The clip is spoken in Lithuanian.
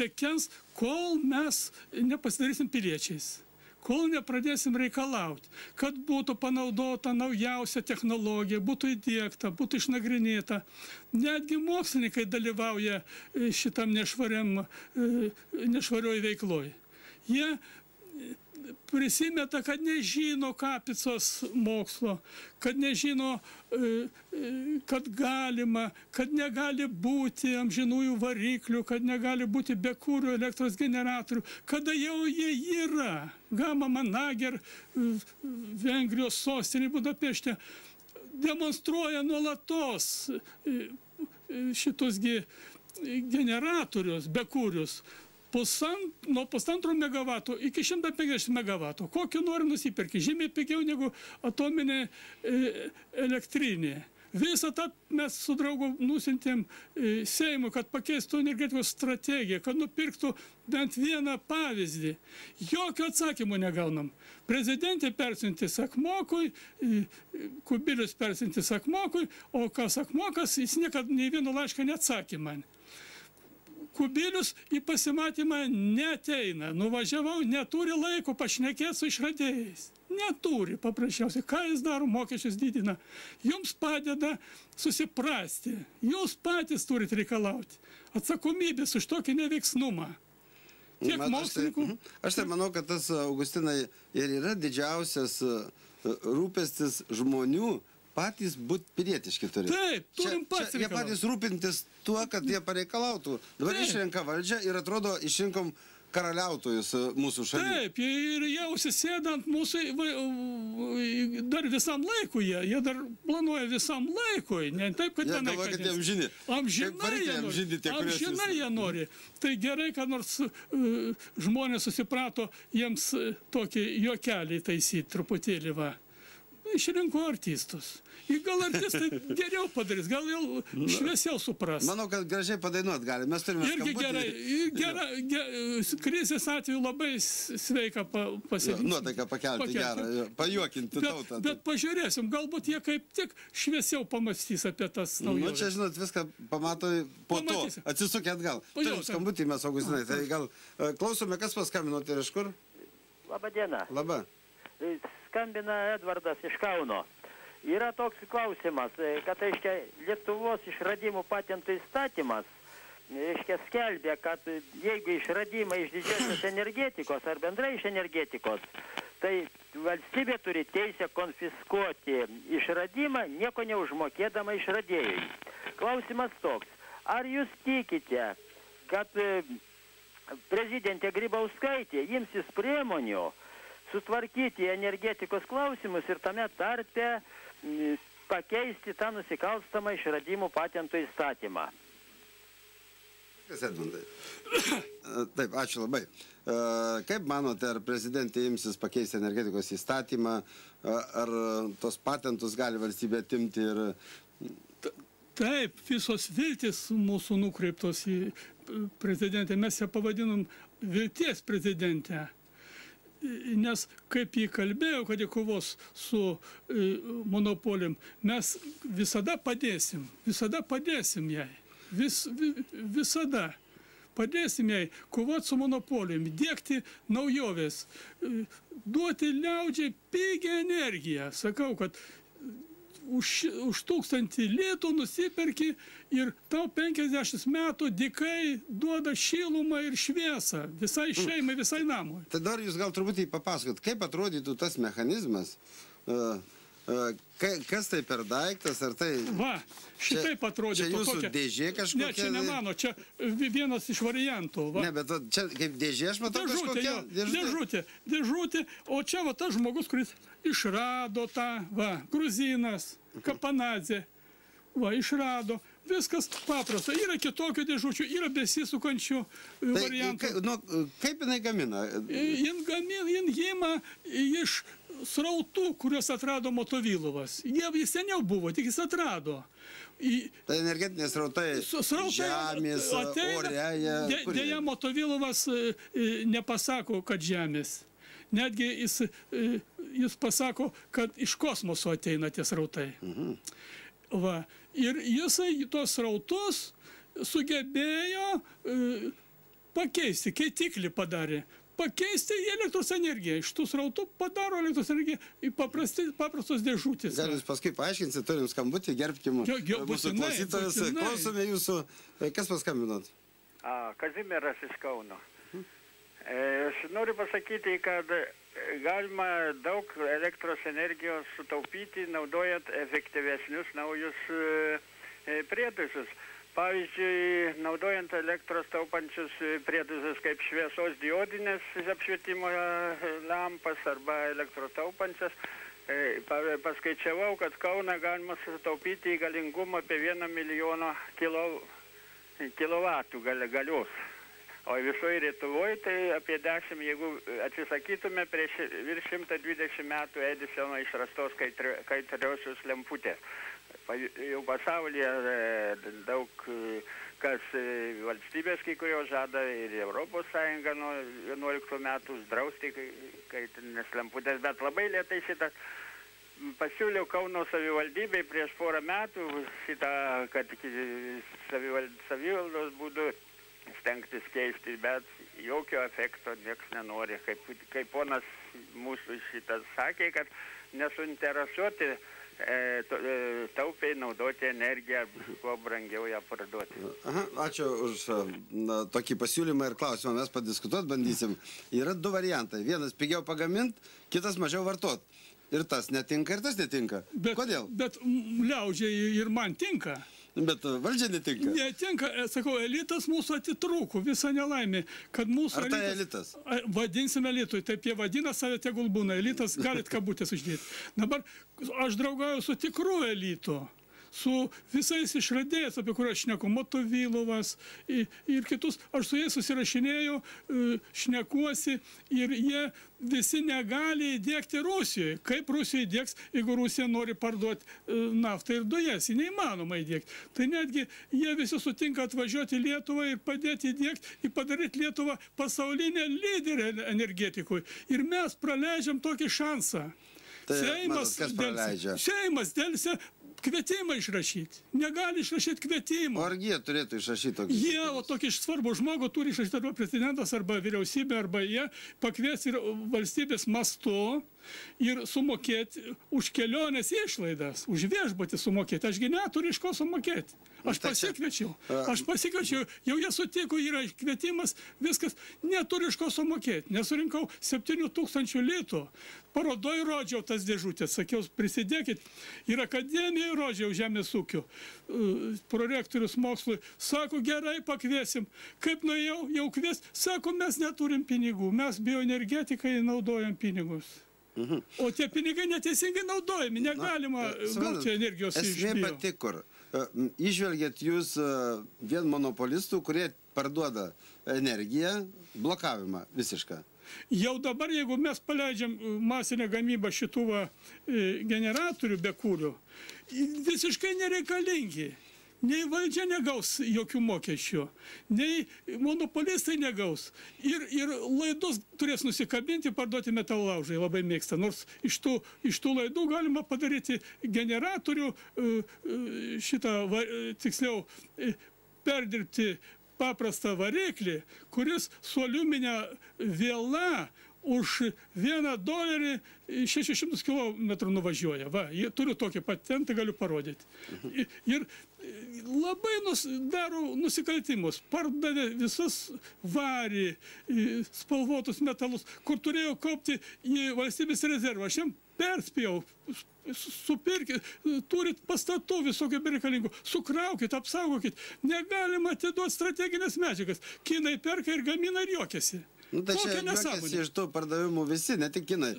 tekens, kol mes nepasidarysim piliečiais. Kol nepradėsim reikalauti, kad būtų panaudota naujausia technologija, būtų įdiegta, būtų išnagrinėta. Netgi mokslininkai dalyvauja šitam nešvarioj veikloj. Jie prisimeta, kad nežino kapicos mokslo, kad nežino, kad galima, kad negali būti amžinųjų variklių, kad negali būti bekūrių elektros generatorių, kada jau jie yra. Gama Manager, Vengrijos sostinė Budapešte, demonstruoja nuolatos šitus generatorius, bekūrius, nuo 1,5 megavatų iki 150 megavatų. Kokį nori nusipirki, žymiai pigiau negu atominė elektrinė. Visą tą mes su draugu nusintėm Seimui, kad pakeistų energetikos strategiją, kad nupirktų bent vieną pavyzdį. Jokio atsakymų negaunam. Prezidentė persiuntė Sakmokui, Kubilius persiuntė Sakmokui, o kas Sakmokas, jis niekada nei vieno laišką neatsakė man. Kubilius į pasimatymą neateina. Nuvažiavau, neturi laiko pašnekėti su išradėjais. Neturi, paprasčiausiai. Ką jis daro, mokesčius didina. Jums padeda susiprasti. Jūs patys turite reikalauti atsakomybės už tokį neveiksnumą. Tiek mokslininkų. Aš tai manau, kad tas, Augustinai, ir yra didžiausias rūpestis žmonių patys būti pilietiški turi. Taip, turim pats reikalauti. Jie patys rūpintis tuo, kad jie pareikalautų. Dabar išrenka valdžią ir atrodo išrinkom karaliautojus mūsų šalyje. Taip, ir jie užsisėda ant mūsų dar visam laikui. Jie dar planuoja visam laikui. Ne taip, kad tenai kad jie amžini. Amžinai jie nori. Tai gerai, kad nors žmonės susiprato jiems tokį juokelį taisyti truputėlį va. Išrinko artistus. Gal artistai geriau padarys, gal jau šviesiau supras. Manau, kad gražiai padainuot gali. Mes turime skambutį. Irgi gerai, krizės atveju labai sveika pasirinkti. Nuotaiką pakelti gerą, pajuokinti tautą. Bet pažiūrėsim, galbūt jie kaip tik šviesiau pamastys apie tas naujoves. Čia, žinot, viską pamato po to. Atsisukė atgal. Turim skambutį mes, Augustinai. Tai gal klausome, kas paskambinot ir iš kur? Labą dieną. Labą. Skambina Edvardas iš Kauno. Yra toks klausimas, kad Lietuvos išradimų patentų įstatymas skelbia, kad jeigu išradimai iš didžiosios energetikos ar bendrai iš energetikos, tai valstybė turi teisę konfiskuoti išradimą, nieko neužmokėdama išradėjai. Klausimas toks, ar jūs tikite, kad prezidentė Grybauskaitė imsis priemonių sutvarkyti energetikos klausimus ir tame tarpe pakeisti tą nusikalstamą išradimų patentų įstatymą? Edmundai. Taip, ačiū labai. Kaip manote, ar prezidentė imsis pakeisti energetikos įstatymą, ar tos patentus gali valstybė atimti ir... Taip, visos viltis mūsų nukreiptos į prezidentę. Mes ją pavadinom vilties prezidentę. Nes kaip jį kalbėjau, kad jį kovos su monopolijom, mes visada padėsim jai. Visada padėsim jai kovoti su monopolijom, diegti naujovės, duoti liaudžiai pigią energiją. Sakau, kad už 1000 litų nusiperki ir tau 50 metų dykai duoda šilumą ir šviesą visai šeimai, visai namui. Tai dar jūs gal truputį papasakot, kaip atrodytų tas mechanizmas, kas tai per daiktas, ar tai... Va, šitaip atrodytų. Čia jūsų dėžė kažkokia? Ne, čia ne mano, čia vienas iš variantų. Ne, bet čia kaip dėžė, aš matau kažkokia... Dėžutė, o čia va tas žmogus, kuris išrado tą, va, gruzinas, Kapanadzė, va, išrado. Viskas paprasta. Yra kitokių dėžučių, yra besisukančių variantų. Kaip jinai gamina? Jin ima iš srautų, kuriuos atrado Motovilovas. Jis seniau buvo, tik jis atrado. Tai energetinės srautai žemės, orėje... Deja, Motovilovas nepasako, kad žemės. Netgi jis pasako, kad iš kosmoso ateina tie srautai. Va. Ir jisai tos srautus sugebėjo pakeisti, keitiklį padarė. Pakeisti į elektros energiją. Iš tų srautų padaro elektros energiją į paprastos dėžutės. Gal jūs paskui paaiškinsite, turim skambutį, gerbkim mūsų klausytojus. Klausome jūsų. Kas paskambinot? Kazimieras iš Kauno. Aš noriu pasakyti, kad galima daug elektros energijos sutaupyti, naudojant efektyvesnius naujus prietaisus. Pavyzdžiui, naudojant elektros taupančius prietaisus kaip šviesos diodinės apšvietimo lampas arba elektros taupančias, paskaičiavau, kad Kauną galima sutaupyti į galingumą apie 1 milijoną kilovatų galios. O visoje Lietuvoje tai apie 10, jeigu atsisakytume prieš virš 120 metų Edisono išrastos kaitriosios lemputės. Jau pasaulyje daug kas valstybės kai kurios žada ir Europos Sąjunga nuo 11 metų uždrausti kaitrinės lemputės, bet labai lėtai šitą pasiūliau Kauno savivaldybei prieš porą metų šitą, kad savivaldos būdu stengtis keisti, bet jokio efekto nieks nenori. Kaip ponas mūsų šitas sakė, kad nesuinteresuoti taupiai naudoti energiją, kuo brangiau ją parduoti. Ačiū už tokį pasiūlymą ir klausimą. Mes padiskutuot bandysim. Yra 2 variantai. Vienas pigiau pagamint, kitas mažiau vartot. Ir tas netinka, ir tas netinka. Kodėl? Bet liaudžiai ir man tinka. Bet valdžia netinka. Netinka, sakau, elitas mūsų atitrūko, visa nelaimė, kad mūsų elitas... Ar tai elitas? Vadinsime elitui, taip jie vadina save, tegul būna elitas, galit kabutės uždėti. Dabar aš draugauju su tikru elitu, su visais išradėjais, apie kuriuos šneku, Motovilovas ir kitus, aš su jais susirašinėjau, šnekuosi ir jie visi negali įdiegti Rusijoje. Kaip Rusija įdiegs, jeigu Rusija nori parduoti naftą ir dujas? Ji neįmanoma įdiegti. Tai netgi jie visi sutinka atvažiuoti į Lietuvą ir padėti įdiegti, ir padaryti Lietuvą pasaulinę lyderę energetikui. Ir mes praleidžiam tokį šansą. Seimas dėlsia kvietimą išrašyti. Negali išrašyti kvietimą. Ar jie turėtų išrašyti tokį? Jie, o tokį svarbų žmogų turi išrašyti arba prezidentas, arba vyriausybė, arba jie pakvies ir valstybės mastu ir sumokėti už kelionės išlaidas, už viešbutį sumokėti. Ašgi neturiu iš ko sumokėti. Aš pasikviečiau, jau jie sutiko, yra kvietimas, viskas, neturiu iš ko sumokėti. Nesurinkau 7000 litų. Parodoj rodžiau tas dėžutės, sakiau, prisidėkit. Ir akademijai rodžiau žemės ūkio. Prorektorius mokslui, sako, gerai, pakviesim. Kaip nuėjau, jau kvies, sako, mes neturim pinigų, mes bioenergetikai naudojam pinigus. O tie pinigai neteisingai naudojami, negalima gauti energijos iš bio. Esmė pati kur. Išvelgiat jūs vien monopolistų, kurie parduoda energiją, blokavimą visišką. Jau dabar, jeigu mes paleidžiam masinę gamybą šitų generatorių be kūrių, visiškai nereikalingi. Nei valdžia negaus jokių mokesčių, nei monopolistai negaus. Ir laidus turės nusikabinti, parduoti metalolaužai, labai mėgsta. Nors iš tų laidų galima padaryti generatorių, tiksliau, perdirbti paprastą variklį, kuris su aliuminė viela už $1 600 km nuvažiuoja. Va, turiu tokį patentą, galiu parodyti. Ir labai daro nusikaltimus. Pardavė visas varį, spalvotus metalus, kur turėjo kaupti į valstybės rezervą. Aš jam perspėjau, supirkit, turit pastatų visokio bereikalingų, sukraukit, apsaugokit. Negalima atiduoti strateginės medžiagas. Kinai perka ir gamina ir juokiasi. Tai čia juokiasi iš tų pardavimų visi, ne tik kinai.